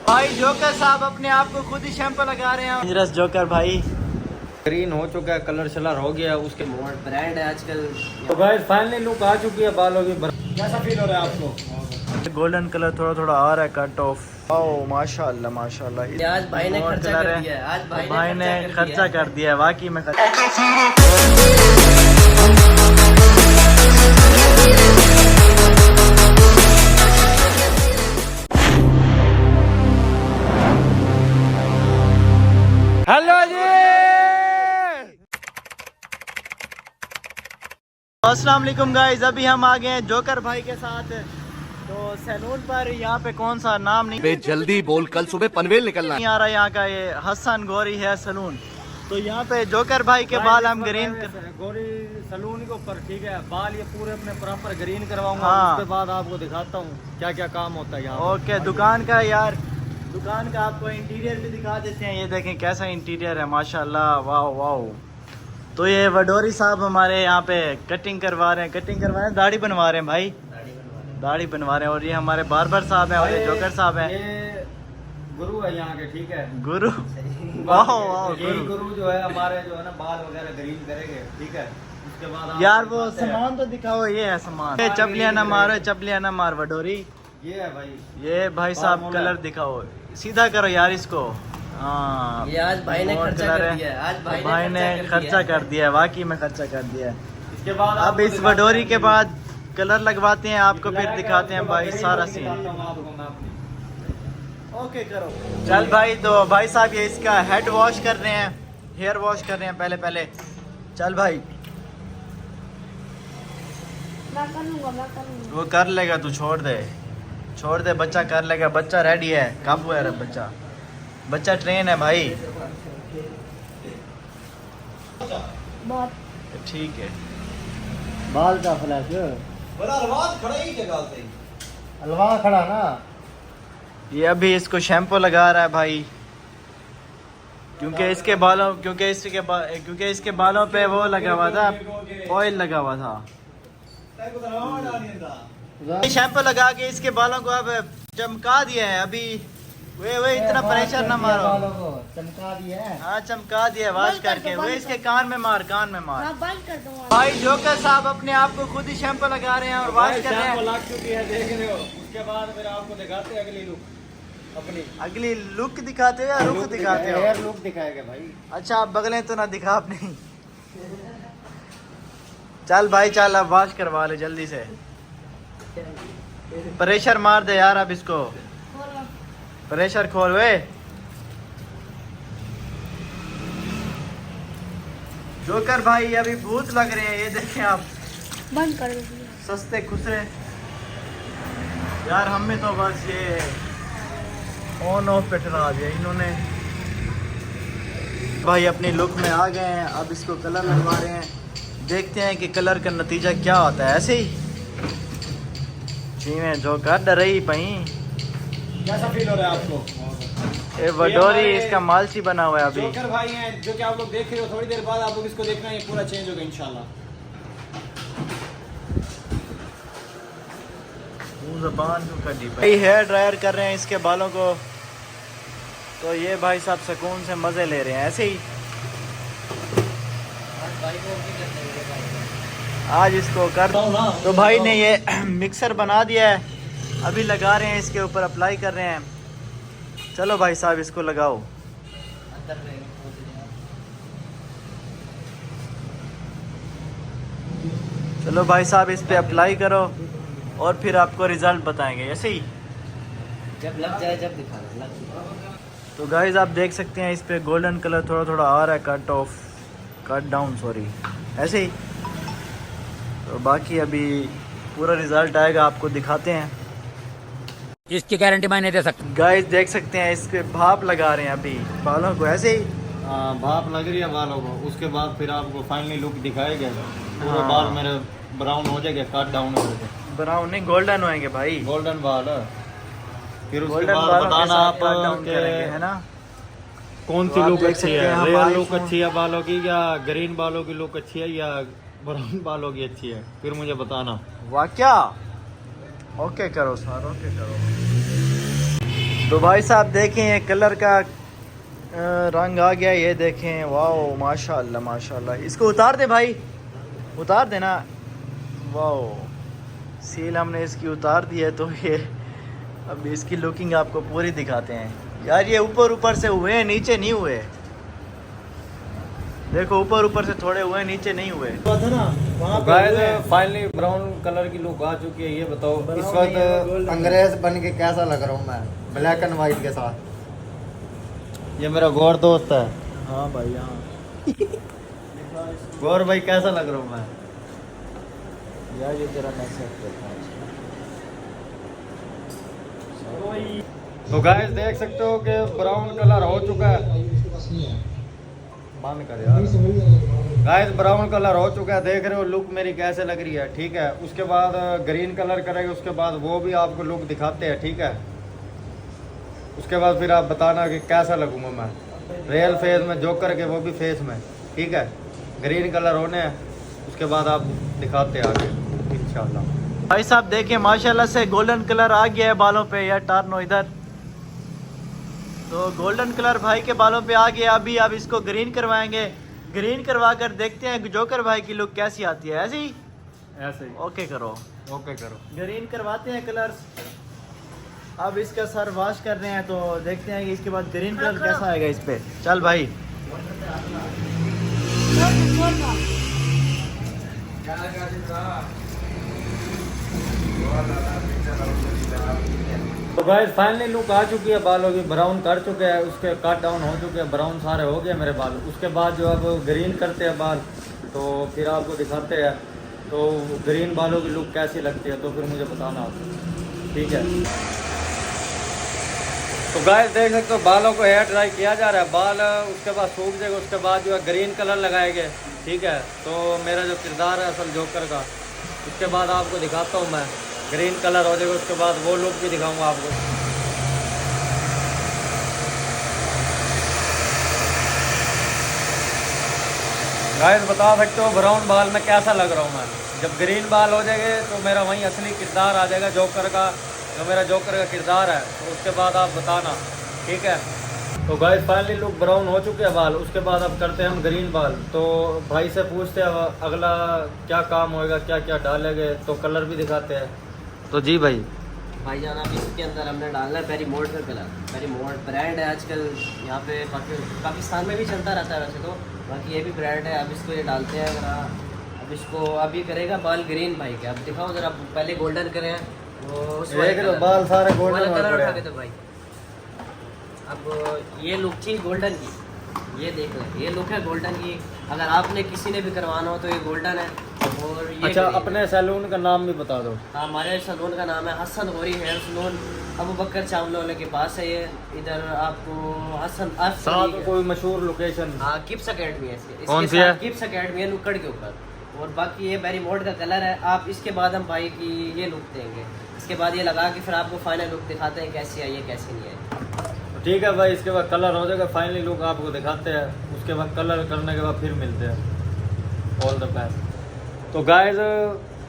भाई जोकर साहब अपने आप को खुद ही शैम्पू लगा रहे हैं। डेंजरस जोकर भाई। ग्रीन हो चुका है, कलर शलर हो गया उसके। ब्रांड है आजकल। तो गाइस फाइनली लुक आ चुकी है बालों की। कैसा फील हो रहा है आपको? गोल्डन कलर थोड़ा थोड़ा आ रहा है कट ऑफ। ओह माशाल्लाह माशाल्लाह। आज भाई ने खर्चा कर दिया है। आज भाई ने खर्चा कर दिया है वाकई में। हेलो जी, अस्सलाम वालेकुम गाइस। अभी हम आ गए हैं जोकर भाई के साथ तो सैलून पर। यहाँ पे कौन सा नाम नहीं, जल्दी बोल, कल सुबह पनवेल निकलना नहीं आ रहा। यहाँ का ये हसन गोरी है सैलून। तो यहाँ पे जोकर भाई के बाल हम ग्रीन गोरी सलून के ऊपर, ठीक है। बाल ये पूरे अपने प्रॉपर ग्रीन करवाऊंगा। हाँ। उसके बाद आपको दिखाता हूँ क्या क्या काम होता है यहाँ। ओके, दुकान का यार, दुकान का आपको इंटीरियर भी दिखा देते हैं। ये देखें कैसा इंटीरियर है माशाल्लाह, वाह वाह। तो ये वडोरी साहब हमारे यहाँ पे कटिंग करवा रहे हैं, दाढ़ी बनवा रहे हैं भाई, दाढ़ी बनवा रहे हैं। और ये हमारे बार्बर साहब हैं और ये जोकर साहब हैं। ये गुरु है यहाँ के, ठीक है। गुरु, वाह वाह। यही गुरु जो है हमारे, जो है ना बाल वगैरह ग्रीन करेंगे, ठीक है। उसके बाद यार वो सामान तो दिखाओ। ये है सामान। ये चपलियां ना मारो, चपलियां ना मार वडोरी। ये है भाई, ये भाई साहब कलर दिखाओ, सीधा करो यार इसको। हाँ, ये आज भाई ने खर्चा कर दिया है। आज भाई ने खर्चा कर दिया है, वाकई में खर्चा कर दिया है। इसके बाद अब इस वडोरी के बाद कलर लगवाते हैं, आपको फिर दिखाते हैं भाई सारा सीन। ओके करो। चल भाई, तो भाई साहब ये इसका हेड वॉश कर रहे हैं, हेयर वॉश कर रहे हैं पहले। चल भाई, मैं कर लूंगा। वो कर लेगा, तू छोड़ दे, बच्चा कर लेगा। बच्चा रेडी है, काबू है बच्चा ट्रेन है भाई। बहुत ठीक है। बाल का फ्लैश अलवा खड़ा ना। ये अभी इसको शैम्पू लगा रहा है भाई, क्योंकि इसके बालों पे वो लगा हुआ था, ऑयल लगा हुआ था। शैम्पू लगा के इसके बालों को अब चमका दिया है। अभी वे इतना प्रेशर ना मारो। चमका दिया है। हाँ चमका दिया है, वॉश करके। वे इसके कान में मार। मैं बंद कर दूंगा। भाई जोकर साहब अपने आप को खुद ही शैम्पू लगा रहे हैं और वॉश कर रहे हैं। लग चुकी है, देख रहे हो। उसके बाद फिर आपको दिखाते हैं अगली लुक, अपनी अगली लुक दिखाते हो या रुख दिखाते हो? हेयर लुक दिखाएगा भाई। अच्छा, आप बगलें तो ना दिखा अपनी। चल भाई चल, अब वॉश करवा ले जल्दी से। प्रेशर मार दे यार अब इसको, प्रेशर खोल वे। जोकर भाई अभी भूत लग रहे हैं, ये देखें आप, बंद कर दीजिए। सस्ते खुसरे यार। हमें तो बस ये ऑन ऑफ पे ठहरा दिया इन्होंने। भाई अपनी लुक में आ गए हैं, अब इसको कलर लगवा रहे हैं। देखते हैं कि कलर का नतीजा क्या होता है। ऐसे ही जी में जो कर डर रही पई। कैसा फील हो रहा है आपको? ये वडोरी इसका मालची बना हुआ है अभी। जोकर भाई हैं जो कि आप लोग देख रहे हो। थोड़ी देर बाद आप लोग इसको देखना है, ये पूरा चेंज होगा इंशाल्लाह। ज़बान क्यों कटी भाई? हेयर ड्रायर कर रहे हैं इसके बालों को। तो ये भाई साहब सुकून से मज़े ले रहे हैं ऐसे ही। आज इसको कर तो भाई ने ये मिक्सर बना दिया है, अभी लगा रहे हैं इसके ऊपर, अप्लाई कर रहे हैं। चलो भाई साहब इसको लगाओ। चलो भाई साहब इस पे अप्लाई करो और फिर आपको रिजल्ट बताएंगे ऐसे ही। जब लग जाए जब दिखाना लग जाए। तो गाइज आप देख सकते हैं इस पे गोल्डन कलर थोड़ा थोड़ा आ रहा है, कट डाउन सॉरी, ऐसे ही। तो बाकी अभी पूरा रिजल्ट आएगा, आपको दिखाते हैं। इसकी गारंटी मैं नहीं दे सकता। गाइस देख सकते हैं इस पे भाप लगा रहे हैं अभी बालों को ऐसे ही। भाप लग रही है बालों को। उसके बाद फिर आपको फाइनली लुक दिखाएगा। पूरे हाँ। बाल मेरे ब्राउन हो जाएगा, कट डाउन हो जाएगा। ब्राउन नहीं, गोल्डन होएंगे भाई, गोल्डन बाल है। फिर उसके गोल्डन बाद बालों के बताना साथ आप कट डाउन करेंगे, है ना। कौन तो सी आप लुक देख अच्छी सकते है। हैं, हम रियल लुक iPhone- अच्छी है बालों की, या ग्रीन बालों की लुक अच्छी है, या ब्राउन बालों की अच्छी है, फिर मुझे बताना। वाह क्या, ओके करो सर, ओके करो। तो भाई साहब देखें ये कलर का रंग आ गया, ये देखें, वाह माशाल्लाह माशाल्लाह। इसको उतार दे भाई, उतार देना। वाह सील हमने इसकी उतार दी है। तो ये अब इसकी लुकिंग आपको पूरी दिखाते हैं यार। ये ऊपर ऊपर से हुए हैं, नीचे नहीं हुए। देखो ऊपर ऊपर से थोड़े हुए, नीचे नहीं हुए। गाइस फाइनली ब्राउन कलर की लुक आ चुकी है। ये बताओ इस वक्त अंग्रेज बन के कैसा लग रहा हूँ मैं, ब्लैक एंड व्हाइट के साथ। ये मेरा गौर दोस्त है। हाँ भाई हाँ। गौर भाई कैसा लग रहा हूँ मैं? यार ये जरा मैं सेट करता हूँ। तो गाइस देख सकते हो कि ब्राउन कलर हो चुका है। बंद कर यार। गाइस ब्राउन कलर हो चुका है, देख रहे हो लुक मेरी कैसे लग रही है, ठीक है। उसके बाद ग्रीन कलर करेंगे, उसके बाद वो भी आपको लुक दिखाते हैं, ठीक है। उसके बाद फिर आप बताना कि कैसा लगूंगा मैं रियल फेस में, जोकर के वो भी फेस में, ठीक है। ग्रीन कलर होने हैं, उसके बाद आप दिखाते हैं आगे इंशाल्लाह। भाई साहब देखें माशाल्लाह से गोल्डन कलर आ गया है बालों पे। यार टार्नो इधर, तो गोल्डन कलर भाई के बालों पे आ गया। अभी आप इसको ग्रीन करवाएंगे, ग्रीन करवा कर देखते हैं जोकर भाई की लुक कैसी आती है। ऐसे ही ऐसे ही ओके करो, ओके करो। ग्रीन करवाते हैं कलर्स। अब इसका सर वॉश कर रहे हैं, तो देखते हैं कि इसके बाद ग्रीन कलर कैसा आएगा इस पे। चल भाई तो गाइस फाइनली लुक आ चुकी है बालों की। ब्राउन कर चुके हैं, उसके कट डाउन हो चुके हैं, ब्राउन सारे हो गए मेरे बाल। उसके बाद जो अब ग्रीन करते हैं बाल, तो फिर आपको दिखाते हैं तो ग्रीन बालों की लुक कैसी लगती है, तो फिर मुझे बताना आप, ठीक है। तो गाइस देख सकते हो बालों को हेयर ड्राई किया जा रहा है। बाल उसके बाद सूख जाएगा, उसके बाद जो है ग्रीन कलर लगाएंगे, ठीक है। तो मेरा जो किरदार है असल जोकर का, उसके बाद आपको दिखाता हूँ मैं। ग्रीन कलर हो जाएगा, उसके बाद वो लुक भी दिखाऊंगा आपको। गाइस बता सकते हो ब्राउन बाल में कैसा लग रहा हूँ मैं। जब ग्रीन बाल हो जाएंगे तो मेरा वहीं असली किरदार आ जाएगा जोकर का, जो मेरा जोकर का किरदार है। तो उसके बाद आप बताना, ठीक है। तो गाइस फाइनली लुक ब्राउन हो चुके हैं बाल। उसके बाद अब करते हैं हम ग्रीन बाल। तो भाई से पूछते हैं अगला क्या काम होएगा, क्या क्या डालेंगे, तो कलर भी दिखाते हैं। तो जी भाईजान अब इसके अंदर हमने डालना है पेरी मोड का कलर। पेरी मोड ब्रांड है आजकल यहाँ पे पाकिस्तान में भी चलता रहता है वैसे तो, बाकी ये भी ब्रांड है। अब इसको ये डालते हैं अगर अब इसको अब ये करेगा बाल ग्रीन भाई के। अब दिखाओ जरा, पहले गोल्डन करें वो बाल सारे गोल्डन कलर उठा के दो भाई। अब ये लुक थी गोल्डन की, ये देख लें, ये लुक है गोल्डन की। अगर आपने किसी ने भी करवाना हो तो ये गोल्डन है। और ये अच्छा अपने सैलून का नाम भी बता दो। हमारे सैलून का नाम है हसन गौरी हेयर सैलून, अबू बकर चावला वाले के पास है ये। इधर आपको हसन साथ कोई मशहूर लोकेशन? हाँ किप्स अकेडमी है, कौन सी है? किप्स अकेडमी है नुक्कड़ के ऊपर। और बाकी ये बेरी मोड का कलर है। आप इसके बाद हम भाई की ये लुक देंगे, इसके बाद ये लगा के फिर आपको फाइनल लुक दिखाते हैं कैसी आई है कैसी नहीं है। ठीक है भाई, इसके बाद कलर हो जाएगा, फाइनली लुक आपको दिखाते हैं। उसके बाद कलर करने के बाद फिर मिलते हैं। All the best. तो गाइस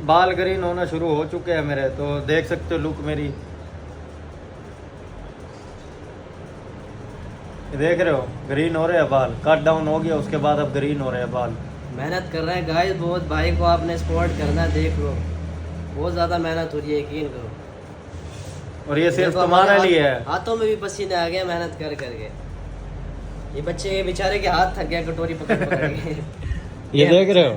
बाल ग्रीन होना शुरू हो चुके हैं मेरे, तो देख सकते हो लुक मेरी, देख रहे हो ग्रीन हो रहे हैं बाल। कट डाउन हो गया, उसके बाद अब ग्रीन हो रहे हैं बाल। मेहनत कर रहे हैं गाइस बहुत, भाई को आपने सपोर्ट करना है, देख लो बहुत ज़्यादा मेहनत हो रही है, यकीन करो। और ये सिर्फ तुम्हारे लिए है। हाथों में भी पसीने आ गए मेहनत कर करके। ये बच्चे बेचारे के हाथ थक गया कटोरी पकड़ पकड़ के। ये देख रहे हो,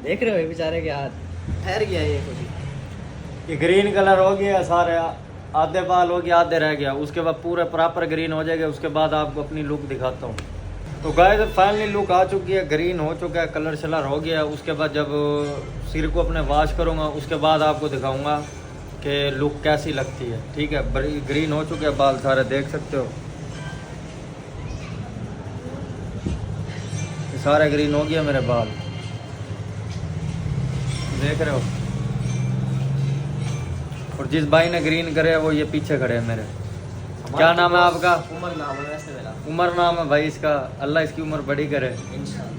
देख रहे हो ये बेचारे के हाथ ठहर गया ये कुछ। ये ग्रीन कलर हो गया, सारे आधे बाल हो गया, आधे रह गया। उसके बाद पूरा प्रॉपर ग्रीन हो जाएगा। उसके बाद आपको अपनी लुक दिखाता हूँ। तो गाइस फाइनली लुक आ चुकी है, ग्रीन हो चुका है, कलर शलर हो गया। उसके बाद जब सिर को अपने वॉश करूँगा, उसके बाद आपको दिखाऊँगा कि लुक कैसी लगती है, ठीक है। ग्रीन हो चुके हैं बाल सारे, देख सकते हो सारे ग्रीन हो गया मेरे बाल, देख रहे हो। और जिस भाई ने ग्रीन करे वो ये पीछे खड़े हैं मेरे। क्या नाम है आपका? उमर नाम है वैसे मेरा। उमर नाम है भाई इसका। अल्लाह इसकी उम्र बड़ी करे इंशाल्लाह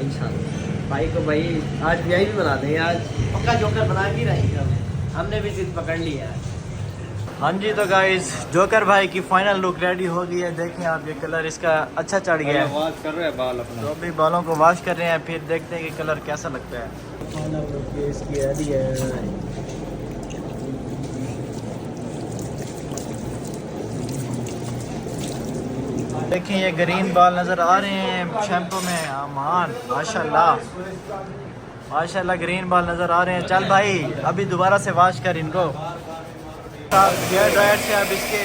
इंशाल्लाह। भाई को भाई आज वीआईपी बना देंगे, आज पक्का जोकर बना के रहेंगे। हमने भी जिद पकड़ ली है। हाँ जी, तो गाइस जोकर भाई की फाइनल लुक रेडी हो गई है। देखें आप, ये कलर इसका अच्छा चढ़ गया है। वॉश कर रहे हैं बाल अपना। तो अभी बालों को वॉश कर रहे हैं, फिर देखते हैं कि कलर कैसा लगता है। फाइनल लुक इसकी रेडी है। देखें ये ग्रीन बाल नज़र आ रहे हैं शैम्पू में। अमान माशाल्लाह माशाल्लाह ग्रीन बाल नज़र आ रहे हैं। चल भाई अभी दोबारा से वॉश कर इनको हेयर ड्रायर से। अब इसके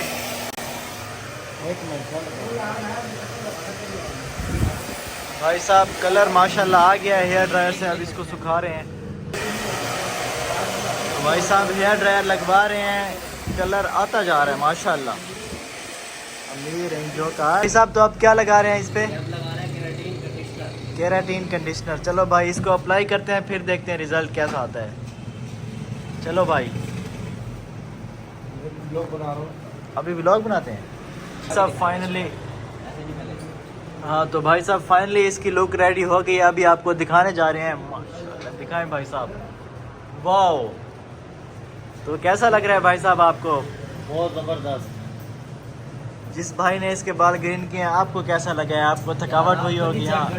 भाई साहब कलर माशाल्लाह आ गया है हेयर ड्रायर से। अब इसको सुखा रहे हैं। तो भाई साहब हेयर ड्रायर लगवा रहे हैं, कलर आता जा रहा है माशाल्लाह। अमीर जो का भाई साहब, तो अब क्या लगा रहे हैं इस पे? Keratin conditioner. चलो भाई इसको अप्लाई करते हैं, फिर देखते हैं रिजल्ट कैसा आता है। चलो भाई अभी व्लॉग बनाते हैं सब फाइनली। हाँ तो भाई साहब फाइनली इसकी लुक रेडी हो गई। अभी आपको दिखाने जा रहे हैं। माशाल्लाह दिखाएं भाई साहब। वाओ, तो कैसा लग रहा है भाई साहब आपको? बहुत ज़बरदस्त। जिस भाई ने इसके बाल ग्रीन किए हैं, आपको कैसा लगा है? आपको थकावट हुई होगी? हाँ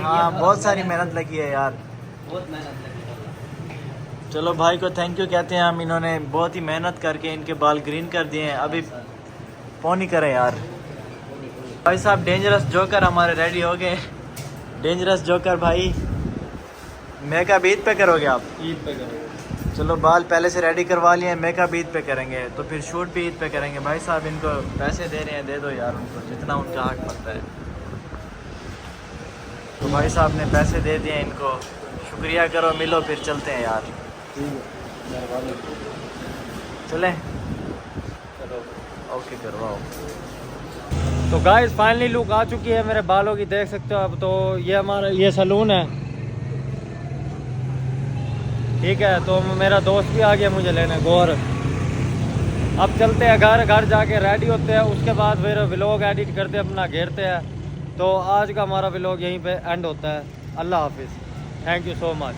हाँ, बहुत सारी मेहनत लगी है यार, बहुत मेहनत लगी। चलो भाई को थैंक यू कहते हैं हम। इन्होंने बहुत ही मेहनत करके इनके बाल ग्रीन कर दिए हैं। अभी पौनी करें यार। भाई साहब डेंजरस जोकर हमारे रेडी हो गए। डेंजरस जोकर भाई, मेकअप ईद पे करोगे आप? ईद पे करोगे? चलो बाल पहले से रेडी करवा लिए, मेकअप ईद पे करेंगे, तो फिर शूट भी ईद पे करेंगे। भाई साहब इनको पैसे दे रहे हैं, दे दो यार उनको जितना उनका हक बनता है। तो भाई साहब ने पैसे दे दिए इनको, शुक्रिया करो, मिलो फिर चलते हैं यार। चलें? चलो ओके करवाओ। तो गाइस फाइनली लुक आ चुकी है मेरे बालों की, देख सकते हो अब। तो ये हमारा ये सैलून है, ठीक है। तो मेरा दोस्त भी आ गया मुझे लेने, गौर। अब चलते हैं घर। घर जाके रेडी होते हैं, उसके बाद फिर व्लॉग एडिट करते हैं, अपना घेरते हैं। तो आज का हमारा व्लॉग यहीं पे एंड होता है। अल्लाह हाफिज़, थैंक यू सो मच।